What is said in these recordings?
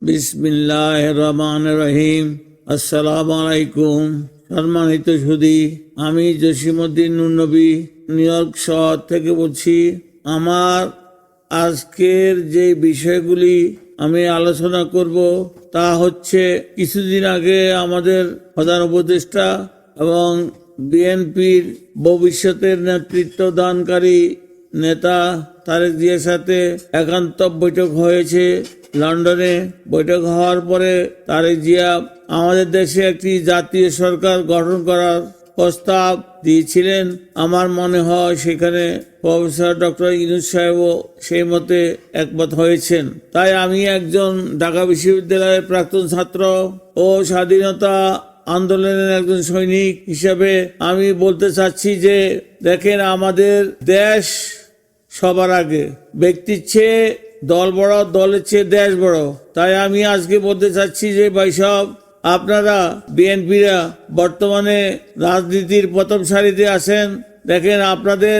বিসমিল্লাহির রহমানির রহিম। আসসালামু আলাইকুম। সম্মানিত সুধী, আমি জসিমউদ্দিন নূর নবী নিউ ইয়র্ক শহর থেকে বলছি। আমার আজকের যে বিষয়গুলি আমি আলোচনা করব তা হচ্ছে, কিছুদিন আগে আমাদের প্রধান উপদেষ্টা এবং বিএনপির ভবিষ্যতের নেতৃত্ব দানকারী নেতা তারেক জিয়ার সাথে একান্ত বৈঠক হয়েছে লন্ডনে। বৈঠক হওয়ার পরে তারেক জিয়া আমাদের দেশে একটি জাতীয় সরকার গঠন করার প্রস্তাব দিয়েছিলেন। আমার মনে হয় সেখানে প্রফেসর ডক্টর ইউনূস সাহেবও সেই মতে একমত হয়েছেন। তাই আমি একজন ঢাকা বিশ্ববিদ্যালয়ের প্রাক্তন ছাত্র ও স্বাধীনতা আন্দোলনের একজন সৈনিক হিসেবে আমি বলতে চাচ্ছি যে, দেখেন, আমাদের দেশ সবার আগে। ব্যক্তির চেয়ে দল বড়, দলের চেয়ে দেশ বড়। তাই আমি আজকে বলতে চাচ্ছি যে, ভাই সব, আপনারা বিএনপিরা বর্তমানে রাজনীতির প্রথম সারিতে আছেন। দেখেন, আপনাদের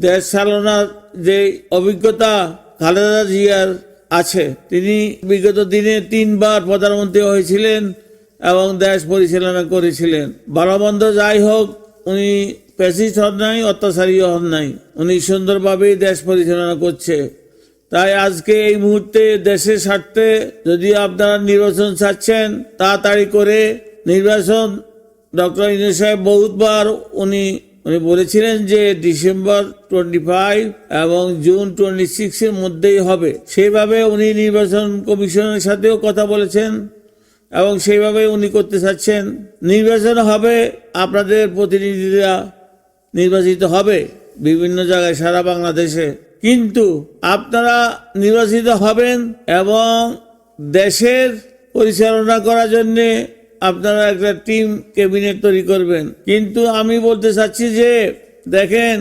দেশ চালনার যে অভিজ্ঞতা খালেদা জিয়ার আছে। তিনি বিগত দিনে 3 বার প্রধানমন্ত্রী হয়েছিলেন এবং দেশ পরিচালনা করেছিলেন। ভালো মন্দ যাই হোক, উনি প্যাসিস্ট হন নাই, অত্যাচারীও হন নাই। উনি সুন্দরভাবেই দেশ পরিচালনা করছে। তাই আজকে এই মুহূর্তে দেশের স্বার্থে যদি আপনারা নির্বাচন চাচ্ছেন, তাড়াতাড়ি করে নির্বাচন। ডক্টর ইউনূস সাহেব বহুতবার উনি বলেছিলেন যে ডিসেম্বর 25 এবং জুন 26 এর মধ্যেই হবে। সেইভাবে উনি নির্বাচন কমিশনের সাথেও কথা বলেছেন এবং সেইভাবে উনি করতে চাচ্ছেন। নির্বাচন হবে, আপনাদের প্রতিনিধিরা নির্বাচিত হবে বিভিন্ন জায়গায় সারা বাংলাদেশে। কিন্তু আপনারা নির্বাচিত হবেন এবং দেশের পরিচালনা করার জন্য আপনারা একটা টিম ক্যাবিনেট তৈরি করবেন। কিন্তু আমি বলতে চাচ্ছি যে, দেখেন,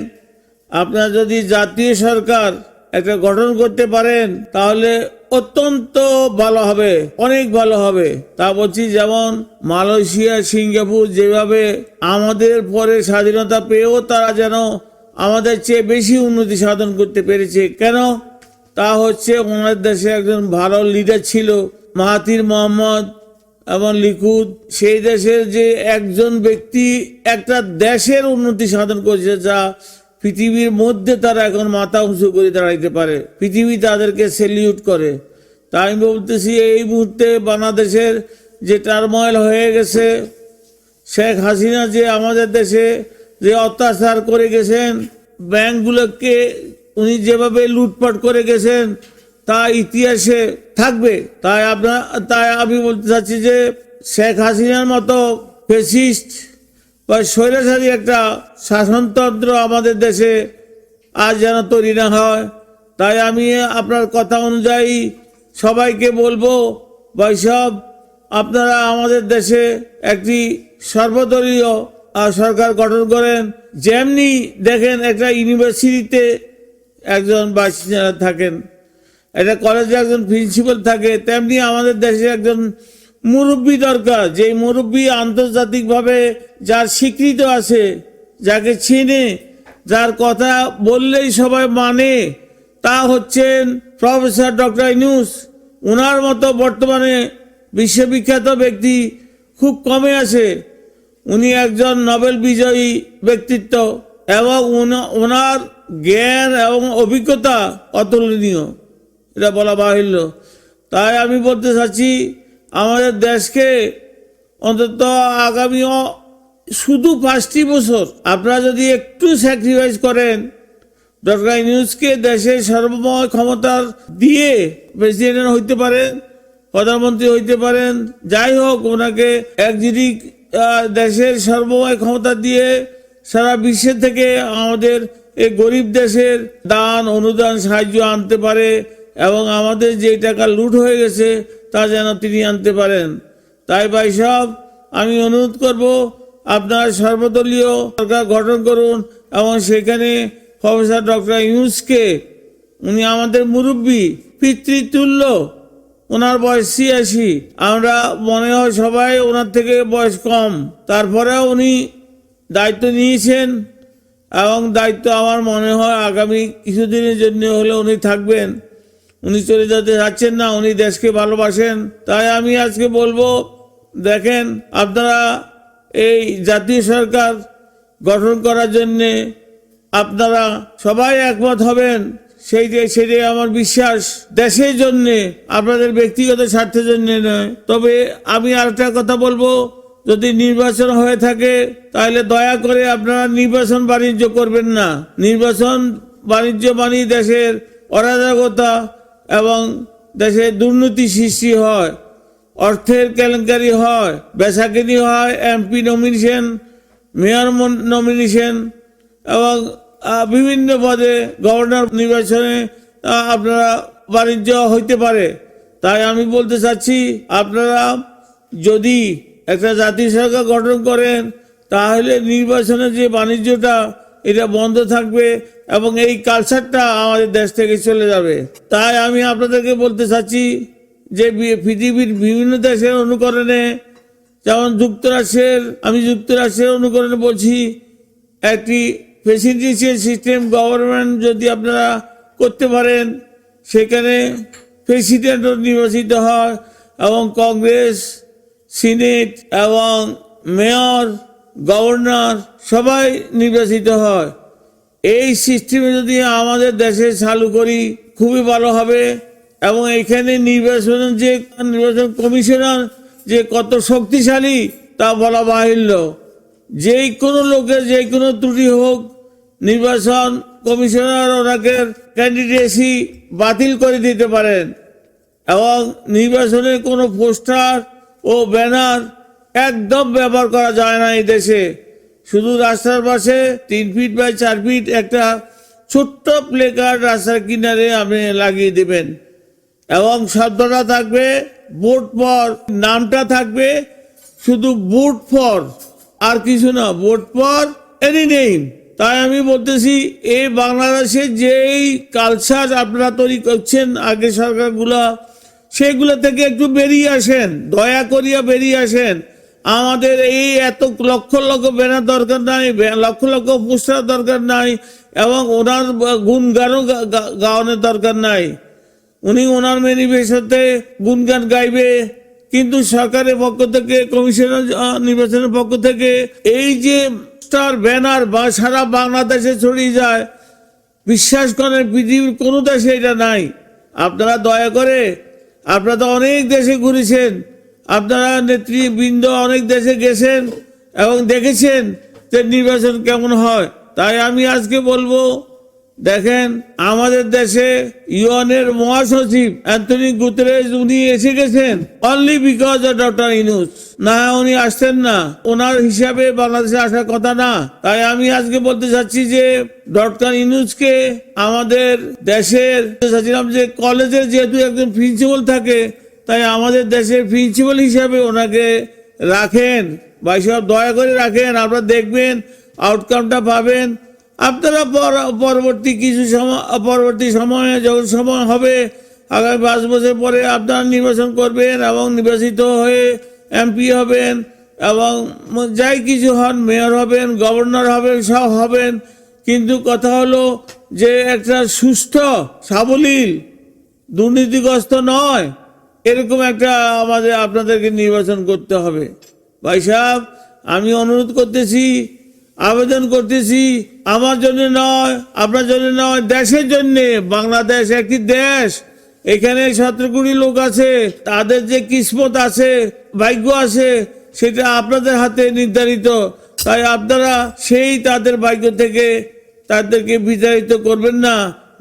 আপনারা যদি জাতীয় সরকার একটা গঠন করতে পারেন তাহলে অত্যন্ত ভালো হবে, অনেক ভালো হবে। তা বলছি, যেমন মালয়েশিয়া, সিঙ্গাপুর যেভাবে আমাদের পরে স্বাধীনতা পেয়েও তারা যেন আমাদের চেয়ে বেশি উন্নতি সাধন করতে পেরেছে। কেন? তা হচ্ছে, ওনার দেশে একজন ভালো লিডার ছিল, মাহাথির মোহাম্মদ এবং লিকুদ। সেই দেশের যে একজন ব্যক্তি একটা দেশের উন্নতি সাধন করেছে, যা পৃথিবীর মধ্যে তারা এখন মাথা উঁচু করে দাঁড়াইতে পারে, পৃথিবী তাদেরকে সেলিউট করে। তাই আমি বলতেছি, এই মুহূর্তে বাংলাদেশের যে টার্ময়েল হয়ে গেছে, শেখ হাসিনা যে আমাদের দেশে যে অত্যাচার করে গেছেন, ব্যাংকগুলোকে উনি যেভাবে লুটপাট করে গেছেন, তা ইতিহাসে থাকবে। তাই আমি বলতে চাচ্ছি যে, শেখ হাসিনার মতো ফ্যাসিস্ট বা স্বৈরাচারী একটা শাসনতন্ত্র আমাদের দেশে আজ যেন তৈরি না হয়। তাই আমি আপনার কথা অনুযায়ী সবাইকে বলবো, ভাই সব, আপনারা আমাদের দেশে একটি সর্বদলীয় সরকার গঠন করেন। যেমনি দেখেন, একটা ইউনিভার্সিটিতে একজন ভাইস চ্যান্সেলর থাকেন, একটা কলেজে একজন প্রিন্সিপাল থাকে, তেমনি আমাদের দেশে একজন মুরব্বী দরকার। যে মুরব্বী আন্তর্জাতিকভাবে যার স্বীকৃত আছে, যাকে চিনে, যার কথা বললেই সবাই মানে, তা হচ্ছেন প্রফেসর ডক্টর ইউনূস। ওনার মতো বর্তমানে বিশ্ববিখ্যাত ব্যক্তি খুব কমে আছে। উনি একজন নোবেল বিজয়ী ব্যক্তিত্ব এবং ওনার জ্ঞান এবং অভিজ্ঞতা অতুলনীয়, এটা বলা বাহুল্য। তাই আমি বলতে চাচ্ছি, আমাদের দেশকে অন্তত আগামী শুধু 5টি বছর আপনারা যদি একটু স্যাক্রিফাইস করেন, ডক্টর ইউনূসকে দেশের সর্বময় ক্ষমতা দিয়ে প্রেসিডেন্ট হইতে পারেন, প্রধানমন্ত্রী হইতে পারেন, যাই হোক, ওনাকে একজিটিক দেশের সর্বময় ক্ষমতা দিয়ে সারা বিশ্বের থেকে আমাদের এই গরিব দেশের দান, অনুদান, সাহায্য আনতে পারে এবং আমাদের যে টাকা লুট হয়ে গেছে তা যেন তিনি আনতে পারেন। তাই ভাই সব, আমি অনুরোধ করব, আপনারা সর্বদলীয় সরকার গঠন করুন এবং সেখানে প্রফেসর ডক্টর ইউনূসকে, উনি আমাদের মুরব্বী, পিতৃতুল্য। ওনার বয়স 86, আমরা মনে হয় সবাই ওনার থেকে বয়স কম। তারপরেও উনি দায়িত্ব নিয়েছেন এবং দায়িত্ব আমার মনে হয় আগামী কিছুদিনের জন্য হলে উনি থাকবেন। উনি চলে যেতে যাচ্ছেন না, উনি দেশকে ভালোবাসেন। তাই আমি আজকে বলবো, দেখেন আপনারা এই জাতীয় সরকার গঠন করার জন্যে আপনারা সবাই একমত হবেন, সেটাই আমার বিশ্বাস। দেশের জন্যে, আপনাদের ব্যক্তিগত স্বার্থের জন্য নয়। তবে আমি আরেকটা কথা বলবো, যদি নির্বাচন হয়ে থাকে তাহলে দয়া করে আপনারা নির্বাচন বাণিজ্য করবেন না। নির্বাচন বাণিজ্য মানে দেশের অরাজকতা এবং দেশে দুর্নীতি সৃষ্টি হয়, অর্থের কেলেঙ্কারি হয়, বেচাকেনি হয়, এমপি নমিনেশন, মেয়র নমিনেশন এবং বিভিন্ন পদে গভর্নর নির্বাচনে আপনারা বাণিজ্য হইতে পারে। তাই আমি বলতে চাচ্ছি, আপনারা যদি একটা জাতীয় সরকার গঠন করেন তাহলে নির্বাচনের যে বাণিজ্যটা এটা বন্ধ থাকবে এবং এই কালচারটা আমাদের দেশ থেকে চলে যাবে। তাই আমি আপনাদেরকে বলতে চাচ্ছি যে পৃথিবীর বিভিন্ন দেশের অনুকরণে, যেমন আমি যুক্তরাষ্ট্রের অনুকরণে বলছি, একটি প্রেসিডেন্সিয়াল সিস্টেম গভর্নমেন্ট যদি আপনারা করতে পারেন, সেখানে প্রেসিডেন্টও নির্বাচিত হয় এবং কংগ্রেস, সিনেট এবং মেয়র, গভর্নর সবাই নির্বাচিত হয়। এই সিস্টেমে যদি আমাদের দেশে চালু করি খুবই ভালো হবে। এবং এখানে নির্বাচন কমিশনার যে কত শক্তিশালী তা বলা বাহুল্য। যে কোনো লোকের যে কোনো ত্রুটি হোক, নির্বাচন কমিশনার ওনাকে ক্যান্ডিডেসি বাতিল করে দিতে পারেন। এবং নির্বাচনের কোনো পোস্টার ও ব্যানার একদম ব্যবহার করা যায় না এই দেশে। শুধু রাস্তার পাশে 3 ফিট বাই 4 ফিট একটা ছোট্ট প্লে কার্ড রাস্তার কিনারে আপনি লাগিয়ে দেবেন এবং শব্দটা থাকবে ভোট ফর, নামটা থাকবে শুধু ভোট ফর, আর কিছু না, ভোট ফর এনি নেম। তাই আমি বলতেছি, এই বাংলাদেশে যেই কালচার আপনারা তৈরি করছেন আগে সরকারগুলা, সেগুলো থেকে একটু বেরিয়ে আসেন, দয়া করিয়া বেরিয়ে আসেন। আমাদের এই এত লক্ষ লক্ষ ব্যানার দরকার নাই, লক্ষ লক্ষ পোস্টার দরকার নাই এবং ওনার গুণগানও গাওয়ানোর দরকার নাই। উনি ওনার ম্যানিফেস্টোতে গুণগান গাইবে, কিন্তু সরকারের পক্ষ থেকে, কমিশনার নির্বাচনের পক্ষ থেকে এই যে স্টার ব্যানার বা সারা বাংলাদেশে ছড়িয়ে যায়, বিশ্বাস করেন পৃথিবীর কোনো দেশে এটা নাই। আপনারা দয়া করে, আপনারা তো অনেক দেশে ঘুরেছেন, আপনারা নেতৃবৃন্দ অনেক দেশে গেছেন এবং দেখেছেন যে নির্বাচন কেমন হয়। তাই আমি আজকে বলবো, দেখেন আমাদের দেশে ইউএনের মহাসচিব অ্যান্টনি গুতেরেস উনি এসে গেছেন only because of doctor Yunus. না, উনি আসতেন না, ওনার হিসাবে বাংলাদেশে আসার কথা না। তাই আমি আজকে বলতে চাচ্ছি যে ডক্টর ইউনূসকে আমাদের দেশের চাচ্ছিলাম যে কলেজের যেহেতু একজন প্রিন্সিপাল থাকে, তাই আমাদের দেশের প্রিন্সিপাল হিসাবে ওনাকে রাখেন। ভাই সব দয়া করে রাখেন, আপনারা দেখবেন আউটকামটা পাবেন। আপনারা পরবর্তী সময়ে যখন সময় হবে, আগামী 5 বছর পরে আপনারা নির্বাচন করবেন এবং নির্বাচিত হয়ে এমপি হবেন এবং যাই কিছু হন, মেয়র হবেন, গভর্নর হবেন, সব হবেন। কিন্তু কথা হলো যে একটা সুস্থ, সাবলীল, দুর্নীতিগ্রস্ত নয়, এরকম একটা আপনাদেরকে নির্বাচন করতে হবে। ভাই সাহেব, আমি অনুরোধ করতেছি, আবেদন করতেছি, আমার জন্য নয়, আপনার জন্য নয়, দেশের জন্য। বাংলাদেশ একটি দেশ, এখানে 17 কোটি লোক আছে, তাদের যে কিসমত আছে, ভাগ্য আছে, সেটা আপনাদের হাতে নির্ধারিত। তাই আপনারা সেই তাদের ভাগ্য থেকে তাদেরকে বিতাড়িত করবেন না।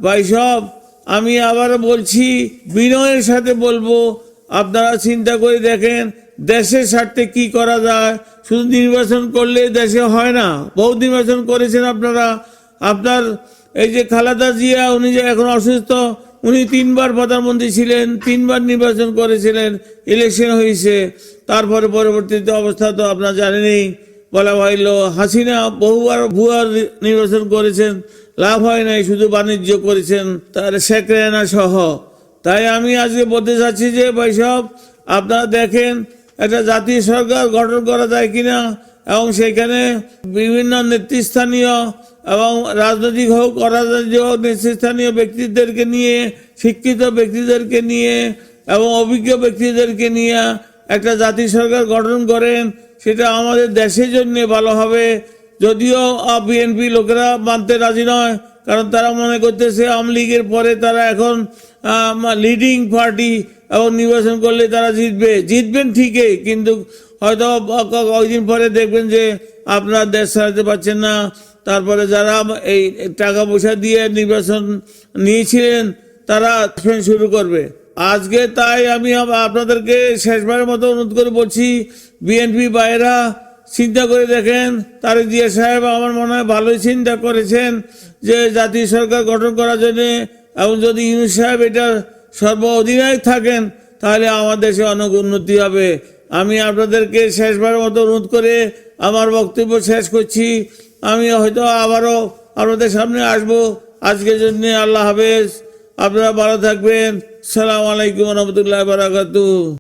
ভাই সব, আমি আবার বলছি, বিনয়ের সাথে বলবো, আপনারা চিন্তা করে দেখেন দেশের স্বার্থে কি করা যায়। শুধু নির্বাচন করলে দেশে হয় না, বহু নির্বাচন করেছেন আপনারা। আপনার এই যে খালেদা জিয়া, উনি যে এখন অসুস্থ, উনি 3 বার প্রধানমন্ত্রী ছিলেন, 3 বার নির্বাচন করেছিলেন, ইলেকশন হয়েছে। তারপরে পরবর্তীতে অবস্থা তো আপনারা জানেনই, বলা হইল হাসিনা বহুবার ভুয়া নির্বাচন করেছেন, লাভ হয় নাই, শুধু বাণিজ্য করেছেন, তার শেখ রেহানা সহ। তাই আমি আজকে বলতে চাচ্ছি যে ভাই সব, আপনারা দেখেন একটা জাতীয় সরকার গঠন করা যায় কিনা এবং সেখানে বিভিন্ন নেতৃস্থানীয় এবং রাজনৈতিক হোক অরাজনৈতিক হোক নেতৃস্থানীয় ব্যক্তিদেরকে নিয়ে, শিক্ষিত ব্যক্তিদেরকে নিয়ে এবং অভিজ্ঞ ব্যক্তিদেরকে নিয়ে একটা জাতীয় সরকার গঠন করেন, সেটা আমাদের দেশের জন্য ভালো হবে। যদিও বিএনপি লোকেরা মানতে রাজি নয়, কারণ তারা মনে করতেছে আওয়ামী লীগের পরে তারা এখন লিডিং পার্টি এবং নির্বাচন করলে তারা জিতবেন ঠিকই, কিন্তু হয়তো কয়েকদিন পরে দেখবেন যে আপনারা দেশ চালাতে পারছেন না। তারপরে যারা এই টাকা পয়সা দিয়ে নির্বাচন নিয়েছিলেন তারা শুরু করবে। আজকে তাই আমি আপনাদেরকে শেষবারের মতো অনুরোধ করে বলছি, বিএনপি ভাইয়েরা চিন্তা করে দেখেন। তারেক জিয়া সাহেব আমার মনে হয় ভালোই চিন্তা করেছেন যে জাতীয় সরকার গঠন করার জন্য, এবং যদি ইউনূস সাহেব এটা সর্ব অধিনায়ক থাকেন তাহলে আমার দেশে অনেক উন্নতি হবে। আমি আপনাদেরকে শেষবারের মতো অনুরোধ করে আমার বক্তব্য শেষ করছি। আমি হয়তো আবারও আপনাদের সামনে আসবো। আজকের জন্য আল্লাহ হাফেজ, আপনারা ভালো থাকবেন। আসসালামু আলাইকুম ওয়া রাহমাতুল্লাহি ওয়া বারাকাতুহু।